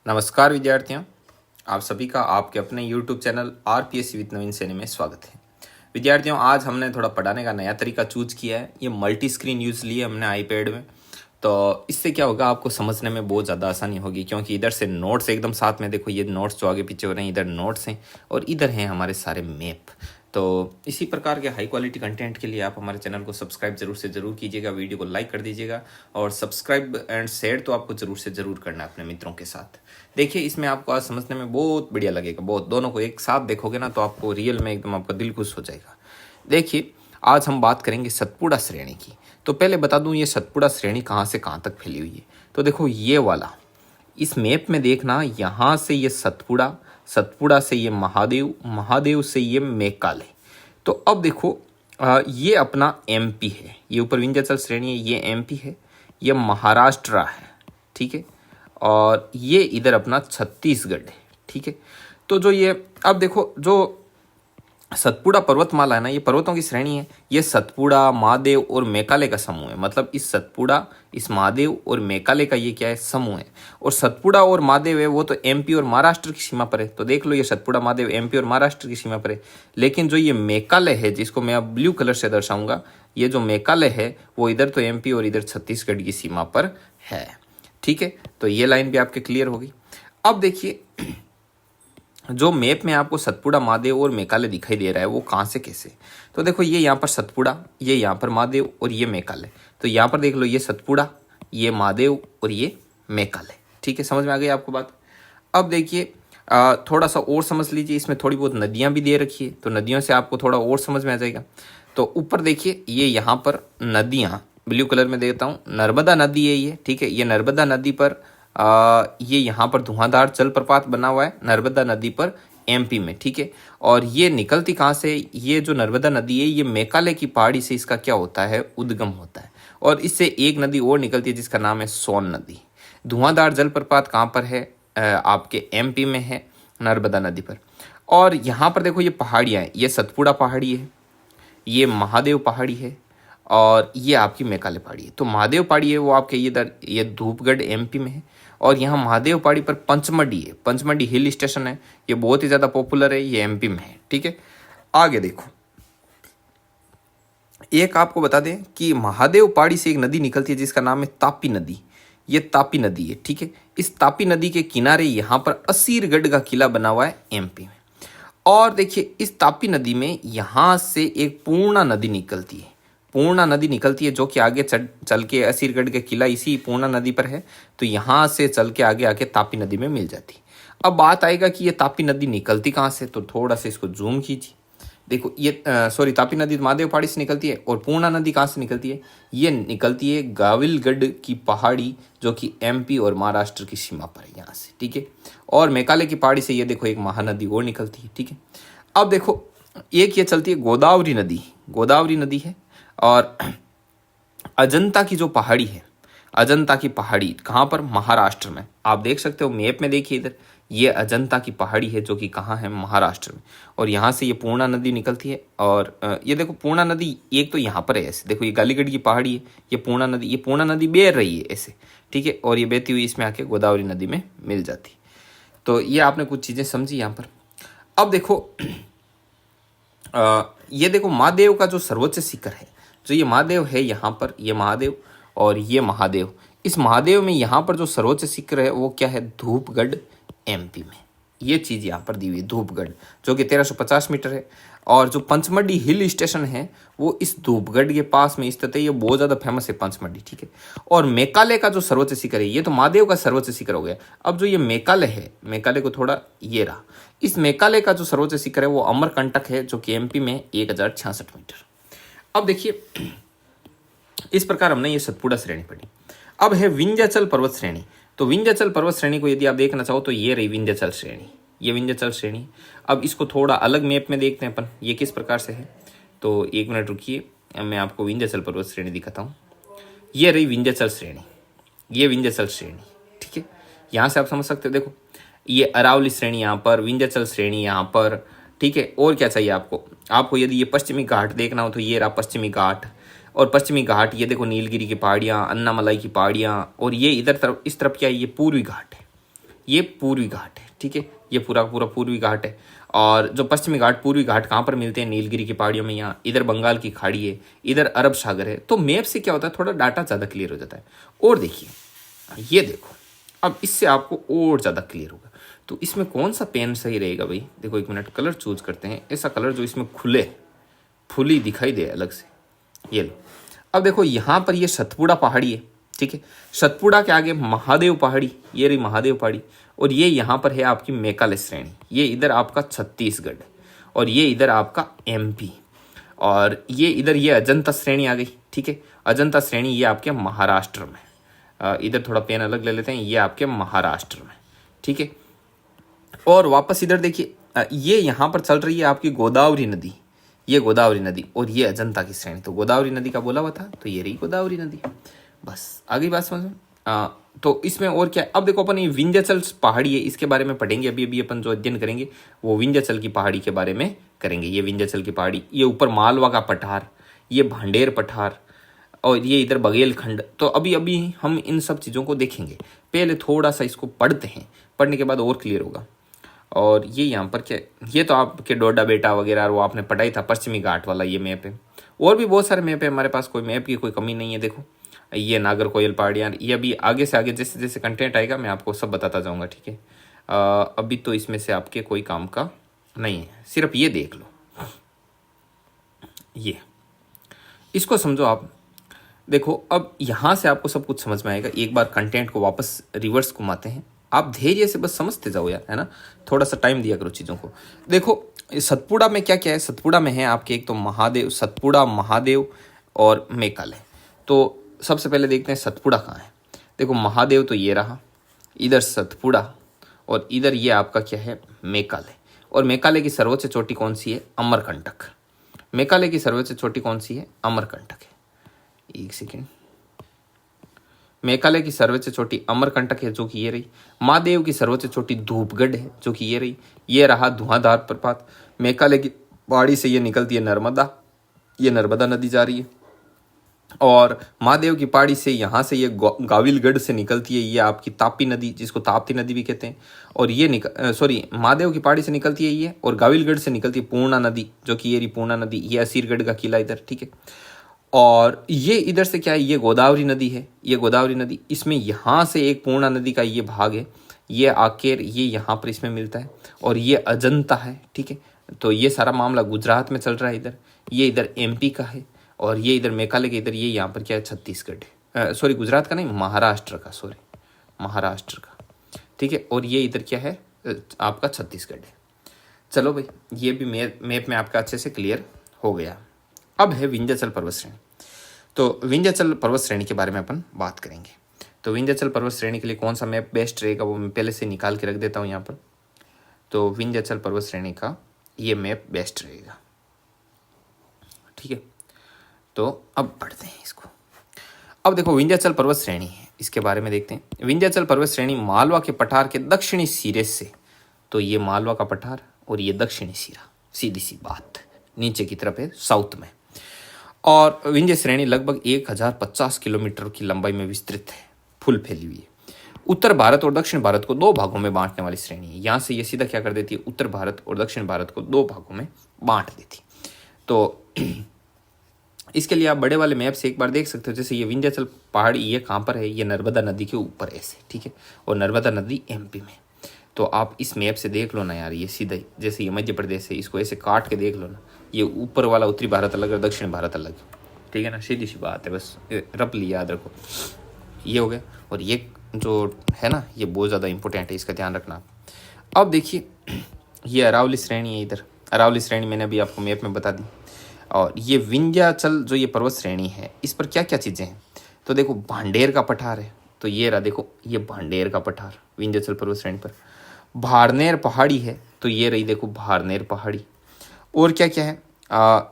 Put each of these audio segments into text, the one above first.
नमस्कार विद्यार्थियों, आप सभी का आपके अपने YouTube चैनल आरपीएससी विद नवीन सैनी में स्वागत है। विद्यार्थियों, आज हमने थोड़ा पढ़ाने का नया तरीका चूज किया है। ये मल्टी स्क्रीन यूज़ लिए हमने आईपैड में, तो इससे क्या होगा, आपको समझने में बहुत ज़्यादा आसानी होगी, क्योंकि इधर से नोट्स एकदम साथ में, देखो ये नोट्स जो आगे पीछे हो रहे हैं, इधर नोट्स हैं और इधर हैं हमारे सारे मैप। तो इसी प्रकार के हाई क्वालिटी कंटेंट के लिए आप हमारे चैनल को सब्सक्राइब जरूर से ज़रूर कीजिएगा, वीडियो को लाइक कर दीजिएगा और सब्सक्राइब एंड शेयर तो आपको ज़रूर से ज़रूर करना है अपने मित्रों के साथ। देखिए, इसमें आपको आज समझने में बहुत बढ़िया लगेगा, बहुत। दोनों को एक साथ देखोगे ना तो आपको रियल में एकदम आपका दिल खुश हो जाएगा। देखिए, आज हम बात करेंगे सतपुड़ा श्रेणी की। तो पहले बता दूं, ये सतपुड़ा श्रेणी कहाँ से कहाँ तक फैली हुई है। तो देखो, ये वाला इस मैप में देखना, यहाँ से ये सतपुड़ा, सतपुड़ा से ये महादेव, महादेव से ये मेकाले। तो अब देखो, ये अपना एमपी है, ये ऊपर विंध्याचल श्रेणी है, ये एमपी है, ये महाराष्ट्र है, ठीक है, और ये इधर अपना छत्तीसगढ़ है, ठीक है। तो जो ये अब देखो, जो सतपुड़ा पर्वतमाला है ना, ये पर्वतों की श्रेणी है। ये सतपुड़ा, महादेव और मेकाले का समूह है। मतलब इस सतपुड़ा, इस महादेव और मेकाले का ये क्या है, समूह है। और सतपुड़ा और महादेव है वो तो एमपी और महाराष्ट्र की सीमा पर है। तो देख लो, ये सतपुड़ा महादेव एमपी और महाराष्ट्र की सीमा पर है। लेकिन जो ये मेकाले है, जिसको मैं अब ब्लू कलर से दर्शाऊंगा, ये जो मेकाले है वो इधर तो एमपी और इधर छत्तीसगढ़ की सीमा पर है, ठीक है। तो ये लाइन भी आपके क्लियर होगी। अब देखिए, जो मैप में आपको सतपुड़ा, महादेव और मेकाले दिखाई दे रहा है, वो कहाँ से कैसे। तो देखो, ये यहाँ पर सतपुड़ा, ये यहाँ पर महादेव और ये मेकाले। तो यहाँ पर देख लो, ये सतपुड़ा, ये महादेव और ये मेकाले, ठीक है। समझ में आ गई आपको बात। अब देखिए, थोड़ा सा और समझ लीजिए, इसमें थोड़ी बहुत नदियाँ भी दे रखी है, तो नदियों से आपको थोड़ा और समझ में आ जाएगा। तो ऊपर देखिए, ये यहाँ पर नदियाँ ब्लू कलर में देता हूँ, नर्मदा नदी है ये, ठीक है। ये नर्मदा नदी पर ये यहाँ पर धुआंधार जलप्रपात बना हुआ है, नर्मदा नदी पर एमपी में, ठीक है। और ये निकलती कहाँ से, ये जो नर्मदा नदी है, ये मेकाले की पहाड़ी से इसका क्या होता है, उद्गम होता है। और इससे एक नदी और निकलती है जिसका नाम है सोन नदी। धुआंधार जलप्रपात कहाँ पर है, आपके एमपी में है, नर्मदा नदी पर। और यहाँ पर देखो, ये पहाड़ियाँ हैं, ये सतपुड़ा पहाड़ी है, ये महादेव पहाड़ी है, और ये आपकी मेकाले पहाड़ी है। तो महादेव पहाड़ी है वो आपके इधर, ये धूपगढ़ एमपी में है। और यहाँ महादेव पहाड़ी पर पंचमढ़ी है, पंचमढ़ी हिल स्टेशन है, ये बहुत ही ज़्यादा पॉपुलर है, ये एमपी में है, ठीक है। आगे देखो, एक आपको बता दें कि महादेव पहाड़ी से एक नदी निकलती है जिसका नाम है तापी नदी। ये तापी नदी है, ठीक है। इस तापी नदी के किनारे यहाँ पर असीरगढ़ का किला बना हुआ है एमपी में। और देखिए, इस तापी नदी में यहाँ से एक पूर्णा नदी निकलती है, पूर्णा नदी निकलती है, जो कि आगे चल के असीरगढ़ के किला इसी पूर्णा नदी पर है। तो यहाँ से चल के आगे आके तापी नदी में मिल जाती। अब बात आएगा कि ये तापी नदी निकलती कहाँ से, तो थोड़ा सा इसको जूम कीजिए। देखो, ये तापी नदी महादेव पहाड़ी से निकलती है। और पूर्णा नदी कहाँ से निकलती है, ये निकलती है गाविलगढ़ की पहाड़ी, जो कि एमपी और महाराष्ट्र की सीमा पर है, यहाँ से, ठीक है। और मेकाले की पहाड़ी से ये देखो एक महानदी और निकलती है, ठीक है। अब देखो, एक ये चलती है गोदावरी नदी, गोदावरी नदी है। और अजंता की जो पहाड़ी है, अजंता की पहाड़ी कहाँ पर, महाराष्ट्र में। आप देख सकते हो मैप में, देखिए इधर, ये अजंता की पहाड़ी है, जो कि कहाँ है, महाराष्ट्र में। और यहाँ से ये पूर्णा नदी निकलती है। और ये देखो, पूर्णा नदी एक तो यहाँ पर है ऐसे, देखो ये गालीगढ़ की पहाड़ी है, ये पूर्णा नदी बह रही है ऐसे, ठीक है। और ये बहती हुई इसमें आके गोदावरी नदी में मिल जाती। तो ये आपने कुछ चीज़ें समझी यहाँ पर। अब देखो, ये देखो महादेव का जो सर्वोच्च शिखर है, जो ये महादेव है यहाँ पर, ये महादेव और ये महादेव, इस महादेव में यहाँ पर जो सर्वोच्च शिखर है वो क्या है, धूपगढ़ एमपी में। ये चीज़ यहाँ पर दी हुई है, धूपगढ़, जो कि 1350 मीटर है। और जो पंचमढ़ी हिल स्टेशन है वो इस धूपगढ़ के पास में स्थित है, ये बहुत ज़्यादा फेमस है पंचमढ़ी, ठीक है। और मेकाले का जो सर्वोच्च शिखर है, ये तो महादेव का सर्वोच्च शिखर हो गया। अब जो ये मेकाले है, मेकाले को थोड़ा ये रहा, इस मेकाले का जो सर्वोच्च शिखर है वो अमरकंटक है, जो कि एमपी में 1066 मीटर। अब देखिए, इस प्रकार हमने ये सतपुड़ा श्रेणी पढ़ी। अब है विंध्याचल पर्वत श्रेणी। तो विंध्याचल पर्वत श्रेणी को यदि आप देखना चाहो तो ये रही विंध्याचल श्रेणी, ये विंध्याचल श्रेणी। अब इसको थोड़ा अलग मैप में देखते हैं अपन, ये किस प्रकार से है। तो एक मिनट रुकिए, मैं आपको विंध्याचल पर्वत श्रेणी दिखाता हूँ। ये रही विंध्याचल श्रेणी, ये विंध्याचल श्रेणी, ठीक है। यहाँ से आप समझ सकते हो, देखो ये अरावली श्रेणी यहाँ पर, विंध्याचल श्रेणी यहाँ पर, ठीक है। और क्या चाहिए आपको यदि ये पश्चिमी घाट देखना हो तो ये रहा पश्चिमी घाट। और पश्चिमी घाट, ये देखो नीलगिरी की पहाड़ियाँ, अन्नामलाई की पहाड़ियाँ। और ये इधर तरफ, इस तरफ क्या है, ये पूर्वी घाट है, ये पूर्वी घाट है, ठीक है, ये पूरा पूरा पूर्वी घाट है। और जो पश्चिमी घाट पूर्वी घाट कहाँ पर मिलते हैं? नीलगिरी की पहाड़ियों में, यहाँ इधर बंगाल की खाड़ी है, इधर अरब सागर है। तो मैप से क्या होता है, थोड़ा डाटा ज़्यादा क्लियर हो जाता है। और देखिए, ये देखो, अब इससे आपको और ज़्यादा क्लियर होगा। तो इसमें कौन सा पेन सही रहेगा भाई? देखो, एक मिनट, कलर चूज करते हैं, ऐसा कलर जो इसमें खुले फुली दिखाई दे अलग से। ये लो, अब देखो यहाँ पर ये सतपुड़ा पहाड़ी है, ठीक है। सतपुड़ा के आगे महादेव पहाड़ी, ये रही महादेव पहाड़ी। और ये यहाँ पर है आपकी मेघालय श्रेणी, ये इधर आपका छत्तीसगढ़, और ये इधर आपका एमपी, और ये इधर ये अजंता श्रेणी आ गई, ठीक है। अजंता श्रेणी ये आपके महाराष्ट्र में, इधर थोड़ा पेन अलग ले लेते हैं, ये आपके महाराष्ट्र में, ठीक है। और वापस इधर देखिए, ये यहाँ पर चल रही है आपकी गोदावरी नदी, ये गोदावरी नदी, और ये अजंता की श्रेणी। तो गोदावरी नदी का बोला हुआ था, तो ये रही गोदावरी नदी। बस आगे बात समझ में। तो इसमें और क्या, अब देखो अपन ये विंध्याचल पहाड़ी है, इसके बारे में पढ़ेंगे। अभी अभी अपन जो अध्ययन करेंगे वो विंध्याचल की पहाड़ी के बारे में करेंगे। ये विंध्याचल की पहाड़ी, ये ऊपर मालवा का पठार, ये भांडेर पठार, और ये इधर बघेलखंड। तो अभी अभी हम इन सब चीज़ों को देखेंगे। पहले थोड़ा सा इसको पढ़ते हैं, पढ़ने के बाद और क्लियर होगा। और ये यहाँ पर क्या, ये तो आपके डोडा बेटा वगैरह वो आपने पढ़ा ही था, पश्चिमी घाट वाला ये मैप है। और भी बहुत सारे मैप है हमारे पास, कोई मैप की कोई कमी नहीं है। देखो, ये नागरकोयल पहाड़ियाँ, ये अभी आगे से आगे जैसे जैसे कंटेंट आएगा मैं आपको सब बताता जाऊँगा, ठीक है। अभी तो इसमें से आपके कोई काम का नहीं है, सिर्फ ये देख लो, ये इसको समझो आप। देखो, अब यहाँ से आपको सब कुछ समझ में आएगा। एक बार कंटेंट को वापस रिवर्स घुमाते हैं, आप धैर्य से बस समझते जाओ यार, है ना, थोड़ा सा टाइम दिया करो चीज़ों को। देखो, सतपुड़ा में क्या क्या है, सतपुड़ा में है आपके एक तो महादेव, सतपुड़ा, महादेव और मेघालय। तो सबसे पहले देखते हैं सतपुड़ा कहाँ है। देखो, महादेव तो ये रहा, इधर सतपुड़ा, और इधर ये आपका क्या है, मेघालय। और मेघालय की सर्वोच्च चोटी कौन सी है? अमरकंटक। मेघालय की सर्वोच्च चोटी कौन सी है? अमरकंटक है। एक सेकेंड, मेघालय की सर्वोच्च चोटी अमरकंटक है, जो कि ये रही। महादेव की सर्वोच्च चोटी धूपगढ़ है, जो कि ये रही। ये रहा धुआंधार प्रपात। मेघालय की पहाड़ी से ये निकलती है नर्मदा, ये नर्मदा नदी जा रही है। और महादेव की पहाड़ी से यहाँ से ये गाविलगढ़ से निकलती है, ये आपकी तापी नदी, जिसको ताप्ती नदी भी कहते हैं। और ये महादेव की पहाड़ी से निकलती है ये, और गाविलगढ़ से निकलती है पूर्णा नदी, जो कि ये रही पूर्णा नदी। ये असीरगढ़ का किला इधर, ठीक है। और ये इधर से क्या है, ये गोदावरी नदी है, ये गोदावरी नदी। इसमें यहाँ से एक पूर्णा नदी का ये भाग है, ये आकेर, ये यहाँ पर इसमें मिलता है। और ये अजंता है, ठीक है। तो ये सारा मामला गुजरात में चल रहा है इधर, ये इधर एमपी का है। और ये इधर मेघालय के इधर, ये यहाँ पर क्या है, छत्तीसगढ़ है, सॉरी गुजरात का नहीं, महाराष्ट्र का, सॉरी महाराष्ट्र का, ठीक है। और ये इधर क्या है, आपका छत्तीसगढ़ है। चलो भाई, ये भी मैप में आपका अच्छे से क्लियर हो गया। अब है विंध्याचल पर्वत श्रेणी। तो विंध्याचल पर्वत श्रेणी के बारे में अपन बात करेंगे। तो विंध्याचल पर्वत श्रेणी के लिए कौन सा मैप बेस्ट रहेगा वो मैं पहले से निकाल के रख देता हूँ यहाँ पर। तो विंध्याचल पर्वत श्रेणी का ये मैप बेस्ट रहेगा, ठीक है। तो अब पढ़ते हैं इसको। अब देखो, विंध्याचल पर्वत श्रेणी है, इसके बारे में देखते हैं। विंध्याचल पर्वत श्रेणी मालवा के पठार के दक्षिणी सिरे से, तो ये मालवा का पठार और ये दक्षिणी सिरा, सीधी सी बात, नीचे की तरफ है साउथ में। और विंध्य श्रेणी लगभग 1050 किलोमीटर की लंबाई में विस्तृत है, फुल फैली हुई है। उत्तर भारत और दक्षिण भारत को दो भागों में बांटने वाली श्रेणी है। यहाँ से ये सीधा क्या कर देती है, उत्तर भारत और दक्षिण भारत को दो भागों में बांट देती। तो इसके लिए आप बड़े वाले मैप से एक बार देख सकते हो। जैसे ये विंध्याचल पहाड़ी, ये कहाँ पर है, ये नर्मदा नदी के ऊपर ऐसे, ठीक है। और नर्मदा नदी एमपी में। तो आप इस मैप से देख लो ना यार, ये सीधा ही, जैसे ये मध्य प्रदेश है, इसको ऐसे काट के देख लो ना, ये ऊपर वाला उत्तरी भारत अलग और दक्षिण भारत अलग, ठीक है ना, सीधी सी बात है, बस रप लिया याद रखो। ये हो गया। और ये जो है ना, ये बहुत ज़्यादा इंपॉर्टेंट है, इसका ध्यान रखना आप। अब देखिए, ये अरावली श्रेणी है इधर, अरावली श्रेणी मैंने अभी आपको मैप में बता दी। और ये विंध्याचल जो ये पर्वत श्रेणी है, इस पर क्या क्या चीज़ें हैं, तो देखो भांडेर का पठार है, तो ये रहा, देखो ये भांडेर का पठार विंध्याचल पर्वत श्रेणी पर। भारनेर पहाड़ी है, तो ये रही, देखो भारनेर पहाड़ी। और क्या क्या है,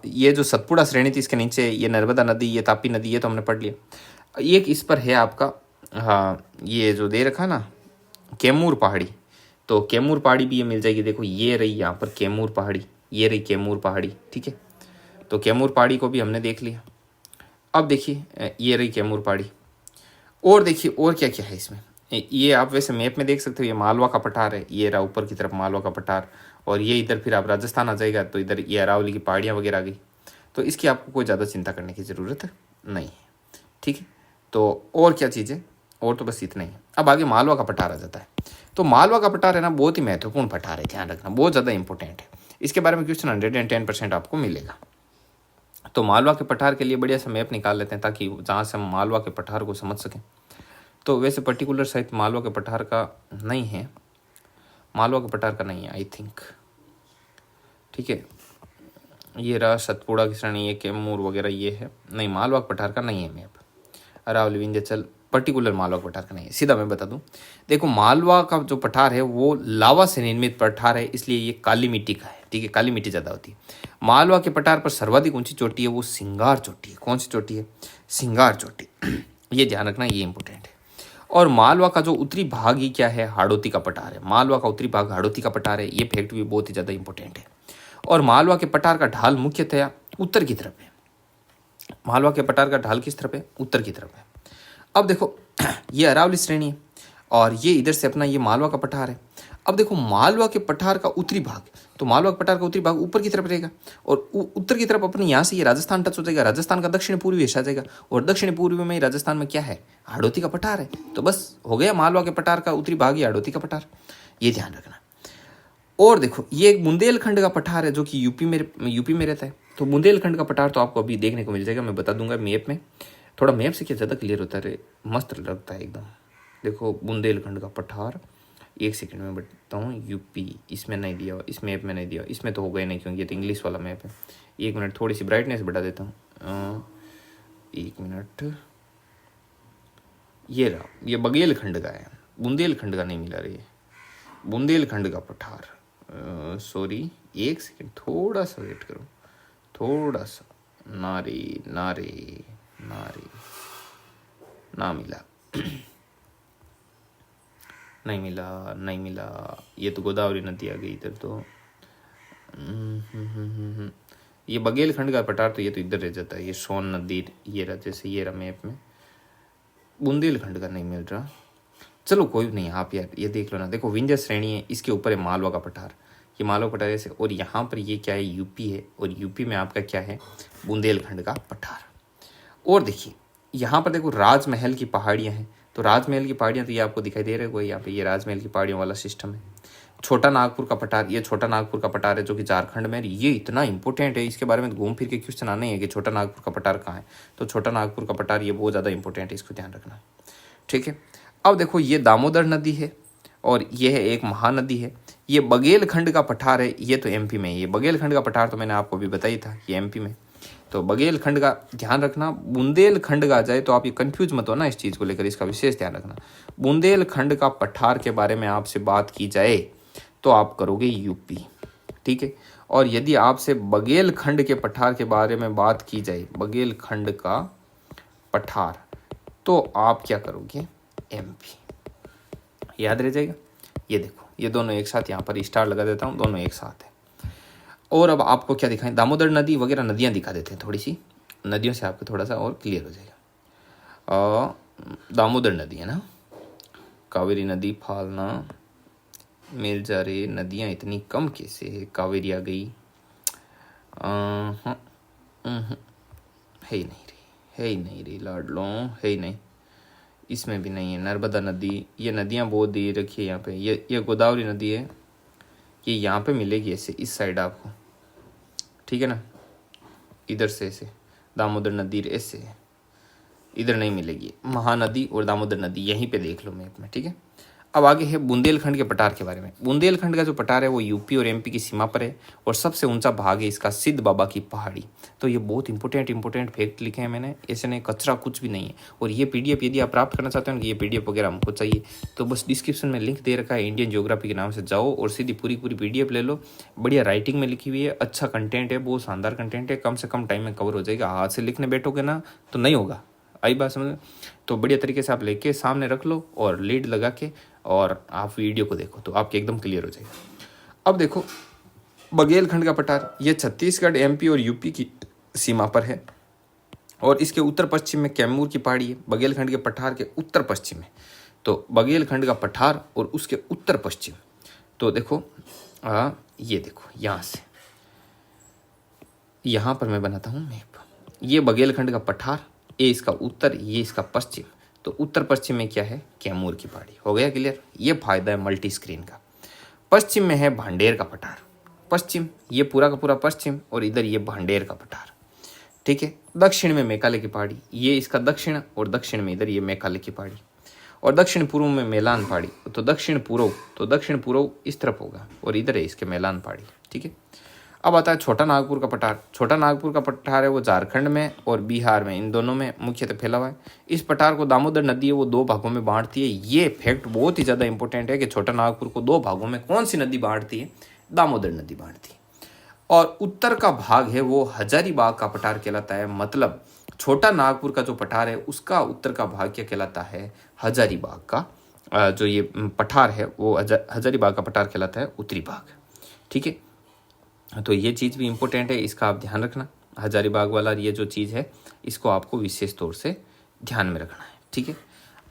ये जो सतपुड़ा श्रेणी थी, इसके नीचे ये नर्मदा नदी, ये तापी नदी, ये तो हमने पढ़ लिया। एक इस पर है आपका, हाँ ये जो दे रखा ना, कैमूर पहाड़ी, तो कैमूर पहाड़ी भी ये मिल जाएगी। देखो ये रही यहाँ पर कैमूर पहाड़ी, ये रही कैमूर पहाड़ी, ठीक है। तो कैमूर पहाड़ी को भी हमने देख लिया। अब देखिए, ये रही कैमूर पहाड़ी। और देखिए और क्या क्या है इसमें, ये आप वैसे मैप में देख सकते हो, ये मालवा का पठार है, ये रहा ऊपर की तरफ मालवा का पठार, और ये इधर फिर आप राजस्थान आ जाएगा तो इधर ये अरावली की पहाड़ियाँ वगैरह आ गई। तो इसकी आपको कोई ज़्यादा चिंता करने की ज़रूरत नहीं है, ठीक है। तो और क्या चीज़ है, और तो बस इतना ही है। अब आगे मालवा का पठार आ जाता है। तो मालवा का पठार है ना, बहुत ही महत्वपूर्ण पठार है, ध्यान रखना, बहुत ज़्यादा इंपॉर्टेंट है। इसके बारे में क्वेश्चन 110% आपको मिलेगा। तो मालवा के पठार के लिए बढ़िया सा मैप निकाल लेते हैं ताकि जहाँ से हम मालवा के पठार को समझ सकें। तो वैसे पर्टिकुलर साइट मालवा के पठार का नहीं है, मालवा के पठार का नहीं है आई थिंक, ठीक है। ये रहा सतपुड़ा की श्रेणी, ये कैमूर वगैरह ये है, नहीं मालवा के पठार का नहीं है मैप। अरावली विंध्याचल पर्टिकुलर मालवा के पठार का नहीं है। सीधा मैं बता दूं, देखो मालवा का जो पठार है वो लावा से निर्मित पठार है, इसलिए ये काली मिट्टी का है, ठीक है, काली मिट्टी ज़्यादा होती है। मालवा के पठार पर सर्वाधिक ऊंची चोटी है वो सिंगार चोटी है। कौन सी चोटी है? सिंगार चोटी। ये ध्यान रखना, ये इंपॉर्टेंट है। और मालवा का जो उत्तरी भाग ही क्या है, हाड़ौती का पठार है। मालवा का उत्तरी भाग हाड़ौती का पठार है, ये फैक्ट भी बहुत ही ज़्यादा इंपॉर्टेंट है। और मालवा के पठार का ढाल मुख्यतया उत्तर की तरफ है। मालवा के पठार का ढाल किस तरफ है? उत्तर की तरफ है। अब देखो ये अरावली श्रेणी है और ये इधर से अपना ये मालवा का पठार है। अब देखो मालवा के पठार का उत्तरी भाग, तो मालवा के पठार का उत्तरी भाग ऊपर की तरफ रहेगा और उत्तर की तरफ अपने यहाँ से ये राजस्थान टच हो जाएगा, राजस्थान का दक्षिण पूर्वी हिस्सा जाएगा और दक्षिण पूर्वी में ही राजस्थान में क्या है, हाड़ौती का पठार है। तो बस हो गया मालवा के पठार का उत्तरी भाग या हाड़ौती का पठार, ये ध्यान रखना। और देखो ये एक बुंदेलखंड का पठार है जो कि यूपी में रहता है। तो बुंदेलखंड का पठार तो आपको अभी देखने को मिल जाएगा, मैं बता दूंगा मैप में। थोड़ा मैप से क्या ज़्यादा क्लियर होता है, मस्त लगता है एकदम। देखो बुंदेलखंड का पठार, एक सेकंड में बताता हूँ। यूपी इसमें नहीं दिया, इस मैप में नहीं दिया, इसमें तो हो गया नहीं क्योंकि ये तो इंग्लिश वाला मैप है। एक मिनट, थोड़ी सी ब्राइटनेस बढ़ा देता हूँ, एक मिनट। ये रहा, ये बघेलखंड का है, बुंदेलखंड का नहीं मिला रही है, बुंदेलखंड का पठार। सॉरी एक सेकंड, थोड़ा सा वेट करो, थोड़ा सा। नारी नारी नारी ना मिला नहीं मिला। ये तो गोदावरी नदी आ गई इधर। तो ये बघेलखंड का पठार तो ये तो इधर रह जाता है, ये सोन नदी ये रहा, जैसे ये रहा मैप में। बुंदेलखंड का नहीं मिल रहा, चलो कोई नहीं, आप यार ये देख लो ना। देखो विंध्य श्रेणी है, इसके ऊपर है मालवा का पठार, ये मालवा पठार ऐसे, और यहाँ पर ये क्या है, यूपी है, और यूपी में आपका क्या है, बुंदेलखंड का पठार। और देखिए यहाँ पर देखो राजमहल की पहाड़ियाँ हैं, तो राजमहल की पहाड़ियाँ तो ये आपको दिखाई दे रहे हो, यहाँ पे ये राजमहल की पहाड़ियों वाला सिस्टम है। छोटा नागपुर का पठार, ये छोटा नागपुर का पठार है जो कि झारखंड में, ये इतना इंपॉर्टेंट है, इसके बारे में घूम फिर के क्वेश्चन आने हैं कि छोटा नागपुर का पठार कहाँ है। तो छोटा नागपुर का पठार ये बहुत ज़्यादा इंपॉर्टेंट है, इसको ध्यान रखना, ठीक है। अब देखो ये दामोदर नदी है और ये है एक महानदी है। ये बघेलखंड का पठार है, ये तो एमपी में है। ये बघेलखंड का पठार तो मैंने आपको भी बताई था, ये एमपी में। तो बघेलखंड का ध्यान रखना। बुंदेलखंड का आ जाए तो आप ये कंफ्यूज मत हो ना इस चीज़ को लेकर, इसका विशेष ध्यान रखना। बुंदेलखंड का पठार के बारे में आपसे बात की जाए तो आप करोगे यूपी, ठीक है। और यदि आपसे बघेलखंड के पठार के बारे में बात की जाए, बघेलखंड का पठार, तो आप क्या करोगे, एमपी। याद रह जाएगा। ये देखो ये दोनों एक साथ, यहाँ पर स्टार लगा देता हूँ, दोनों एक साथ है। और अब आपको क्या दिखाएं, दामोदर नदी वगैरह नदियाँ दिखा देते हैं, थोड़ी सी नदियों से आपको थोड़ा सा और क्लियर हो जाएगा। दामोदर नदी है ना, कावेरी नदी, फालना, मिर्जारे, नदियाँ इतनी कम कैसे है, कावेरी आ गई, है ही नहीं रही लाडलों, है ही नहीं, इसमें भी नहीं है। नर्मदा नदी, ये नदियाँ बहुत दे रखी है यहाँ पे। ये गोदावरी नदी है, ये यहाँ पे मिलेगी ऐसे इस साइड आपको, ठीक है ना, इधर से ऐसे दामोदर नदी ऐसे, इधर नहीं मिलेगी। महानदी और दामोदर नदी यहीं पे देख लो मैप में, ठीक है। अब आगे है बुंदेलखंड के पठार के बारे में। बुंदेलखंड का जो पठार है वो यूपी और एमपी की सीमा पर है और सबसे ऊंचा भाग है इसका सिद्ध बाबा की पहाड़ी। तो ये बहुत इंपॉर्टेंट फैक्ट लिखे हैं मैंने, ऐसे नहीं, कचरा कुछ भी नहीं है। और ये पीडीएफ यदि आप प्राप्त करना चाहते हो कि ये पीडीएफ वगैरह हमको चाहिए, तो बस डिस्क्रिप्शन में लिंक दे रखा है, इंडियन ज्योग्राफी के नाम से जाओ और सीधी पूरी पीडीएफ ले लो। बढ़िया राइटिंग में लिखी हुई है, अच्छा कंटेंट है, बहुत शानदार कंटेंट है, कम से कम टाइम में कवर हो जाएगा। हाथ से लिखने बैठोगे ना तो नहीं होगा, आई बात समझ। तो बढ़िया तरीके से आप लेके सामने रख लो और लीड लगा के और आप वीडियो को देखो तो आपके एकदम क्लियर हो जाएगा। अब देखो बघेलखंड का पठार, ये छत्तीसगढ़, एमपी और यूपी की सीमा पर है और इसके उत्तर पश्चिम में कैमूर की पहाड़ी है। बघेलखंड के पठार के उत्तर पश्चिम में तो बघेलखंड का पठार और उसके उत्तर पश्चिम। तो देखो ये देखो यहाँ से, यहाँ पर मैं बनाता हूँ मैप। ये बघेलखंड का पठार, ये इसका उत्तर, ये इसका पश्चिम। तो उत्तर पश्चिम में क्या है, कैमूर की पहाड़ी। हो गया क्लियर। ये फायदा है मल्टी स्क्रीन का। पश्चिम में है भांडेर का पठार, पश्चिम, ये पूरा का पूरा पश्चिम, और इधर ये भांडेर का पठार। ठीक है। दक्षिण में मेघालय की पहाड़ी, ये इसका दक्षिण, और दक्षिण में इधर ये मेघालय की पहाड़ी, और दक्षिण पूर्व में मेलान पहाड़ी। तो दक्षिण पूर्व इस तरफ होगा, और इधर है इसके मेलान पहाड़ी। ठीक है। अब आता है छोटा नागपुर का पठार। छोटा नागपुर का पठार है वो झारखंड में और बिहार में, इन दोनों में मुख्यतः फैला हुआ है। इस पठार को दामोदर नदी है वो 2 भागों में बांटती है। ये फैक्ट बहुत ही ज़्यादा इंपॉर्टेंट है कि छोटा नागपुर को 2 भागों में कौन सी नदी बांटती है, दामोदर नदी बांटती है। और उत्तर का भाग है वो हजारीबाग का पठार कहलाता है। मतलब छोटा नागपुर का जो पठार है उसका उत्तर का भाग क्या कहलाता है, हजारीबाग का जो ये पठार है वो हजारीबाग का पठार कहलाता है, उत्तरी भाग। ठीक है। तो ये चीज़ भी इम्पोर्टेंट है, इसका आप ध्यान रखना। हजारीबाग वाला ये जो चीज़ है इसको आपको विशेष तौर से ध्यान में रखना है। ठीक है।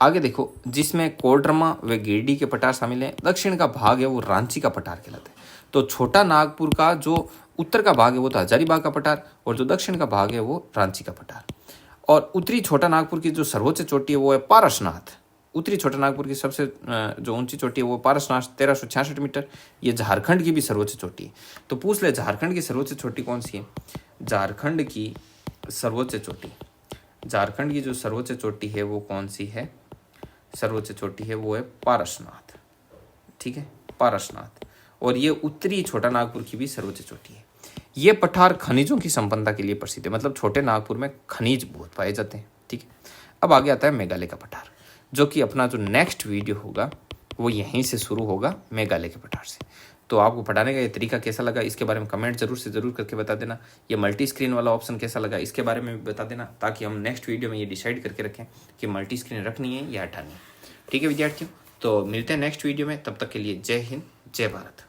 आगे देखो, जिसमें कोडरमा व गिरडी के पठार शामिल हैं। दक्षिण का भाग है वो रांची का पठार कहलाता है। तो छोटा नागपुर का जो उत्तर का भाग है वो तो हजारीबाग का पठार, और जो दक्षिण का भाग है वो रांची का पठार। और उत्तरी छोटा नागपुर की जो सर्वोच्च चोटी है वो है पारसनाथ। उत्तरी छोटा नागपुर की सबसे जो ऊंची चोटी है वो पारसनाथ 1366 मीटर। ये झारखंड की भी सर्वोच्च चोटी है। तो पूछ ले झारखंड की सर्वोच्च चोटी कौन सी है। झारखंड की सर्वोच्च जो सर्वोच्च चोटी है वो कौन सी है, सर्वोच्च चोटी है वो है पारसनाथ। ठीक है, पारसनाथ। और ये उत्तरी छोटा नागपुर की भी सर्वोच्च चोटी है। ये पठार खनिजों की संपन्नता के लिए प्रसिद्ध है। मतलब छोटे नागपुर में खनिज बहुत पाए जाते हैं। ठीक है। अब आगे आता है मेघालय का पठार, जो कि अपना जो नेक्स्ट वीडियो होगा वो यहीं से शुरू होगा, मेघालय के पठार से। तो आपको पढ़ाने का ये तरीका कैसा लगा इसके बारे में कमेंट जरूर करके बता देना। ये मल्टी स्क्रीन वाला ऑप्शन कैसा लगा इसके बारे में भी बता देना, ताकि हम नेक्स्ट वीडियो में ये डिसाइड करके रखें कि मल्टी स्क्रीन रखनी है या हटानी है। ठीक है विद्यार्थियों, तो मिलते हैं नेक्स्ट वीडियो में। तब तक के लिए जय हिंद, जय भारत।